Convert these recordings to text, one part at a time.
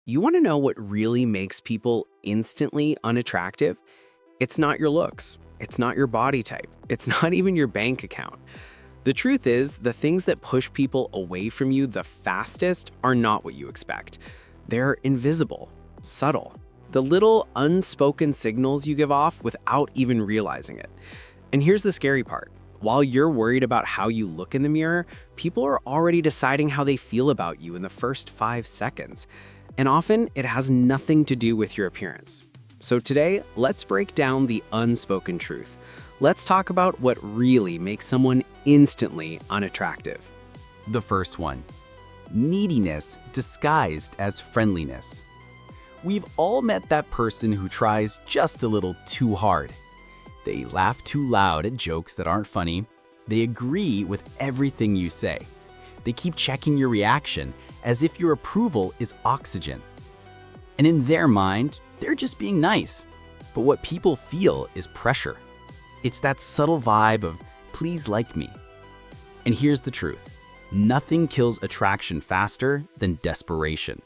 You want to know what really makes people instantly unattractive? It's not your looks. It's not your body type. It's not even your bank account. The truth is, the things that push people away from you the fastest are not what you expect. They're invisible, subtle, the little unspoken signals you give off without even realizing it. And here's the scary part. While you're worried about how you look in the mirror, people are already deciding how they feel about you in the first 5 seconds. And often, it has nothing to do with your appearance. So today, let's break down the unspoken truth. Let's talk about what really makes someone instantly unattractive. The first one, neediness disguised as friendliness. We've all met that person who tries just a little too hard. They laugh too loud at jokes that aren't funny. They agree with everything you say. They keep checking your reaction as if your approval is oxygen. And in their mind, they're just being nice. But what people feel is pressure. It's that subtle vibe of, please like me. And here's the truth. Nothing kills attraction faster than desperation.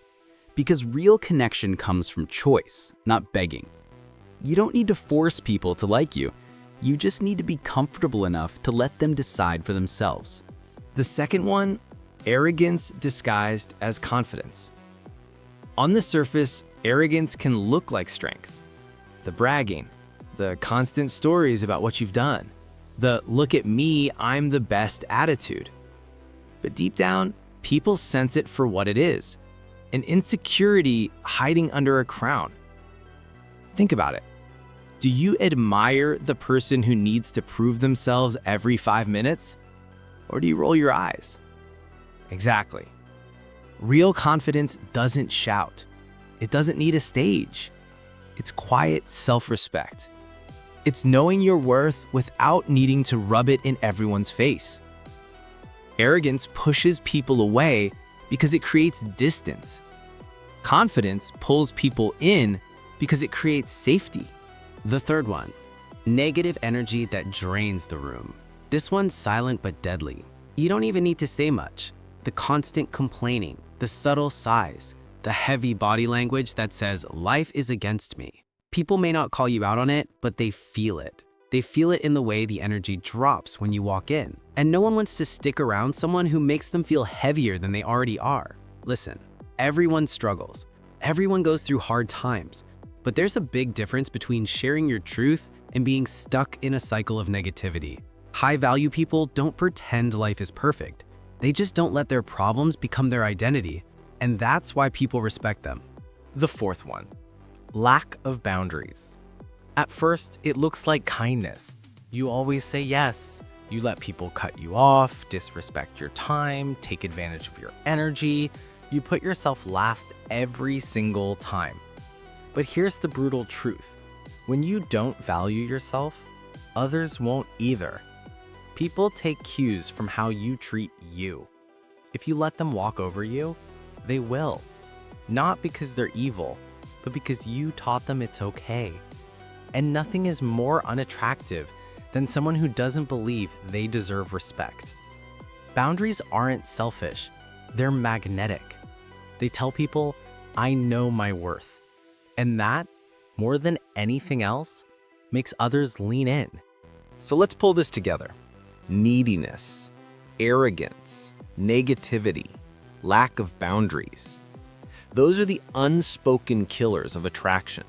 Because real connection comes from choice, not begging. You don't need to force people to like you. You just need to be comfortable enough to let them decide for themselves. The second one, arrogance disguised as confidence. On the surface, arrogance can look like strength. The bragging, the constant stories about what you've done, the look at me, I'm the best attitude. But deep down, people sense it for what it is, an insecurity hiding under a crown. Think about it. Do you admire the person who needs to prove themselves every 5 minutes? Or do you roll your eyes? Exactly. Real confidence doesn't shout. It doesn't need a stage. It's quiet self-respect. It's knowing your worth without needing to rub it in everyone's face. Arrogance pushes people away because it creates distance. Confidence pulls people in because it creates safety. The third one, negative energy that drains the room. This one's silent but deadly. You don't even need to say much. The constant complaining, the subtle sighs, the heavy body language that says life is against me. People may not call you out on it, but they feel it. They feel it in the way the energy drops when you walk in. And no one wants to stick around someone who makes them feel heavier than they already are. Listen, everyone struggles. Everyone goes through hard times. But there's a big difference between sharing your truth and being stuck in a cycle of negativity. High-value people don't pretend life is perfect. They just don't let their problems become their identity. And that's why people respect them. The fourth one, lack of boundaries. At first, it looks like kindness. You always say yes. You let people cut you off, disrespect your time, take advantage of your energy. You put yourself last every single time. But here's the brutal truth. When you don't value yourself, others won't either. People take cues from how you treat you. If you let them walk over you, they will. Not because they're evil, but because you taught them it's okay. And nothing is more unattractive than someone who doesn't believe they deserve respect. Boundaries aren't selfish, they're magnetic. They tell people, I know my worth. And that, more than anything else, makes others lean in. So let's pull this together. Neediness, arrogance, negativity, lack of boundaries. Those are the unspoken killers of attraction.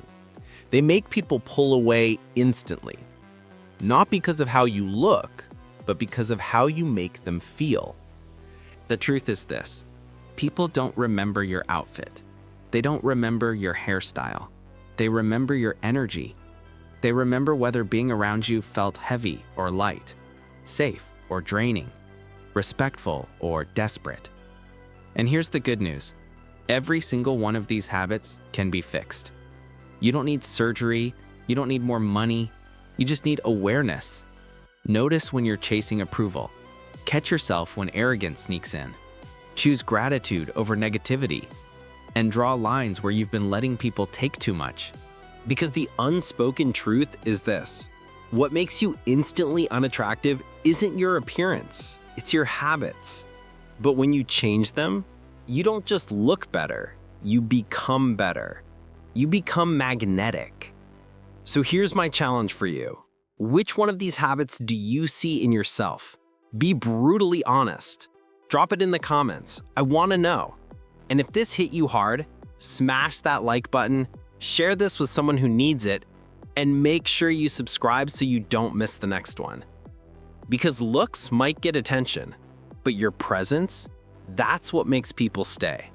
They make people pull away instantly. Not because of how you look, but because of how you make them feel. The truth is this. People don't remember your outfit. They don't remember your hairstyle. They remember your energy. They remember whether being around you felt heavy or light, safe or draining, respectful or desperate. And here's the good news. Every single one of these habits can be fixed. You don't need surgery. You don't need more money. You just need awareness. Notice when you're chasing approval. Catch yourself when arrogance sneaks in. Choose gratitude over negativity. And draw lines where you've been letting people take too much. Because the unspoken truth is this. What makes you instantly unattractive isn't your appearance, it's your habits. But when you change them, you don't just look better, you become better. You become magnetic. So here's my challenge for you. Which one of these habits do you see in yourself? Be brutally honest. Drop it in the comments. I want to know. And if this hit you hard, smash that like button, share this with someone who needs it, and make sure you subscribe so you don't miss the next one. Because looks might get attention, but your presence, that's what makes people stay.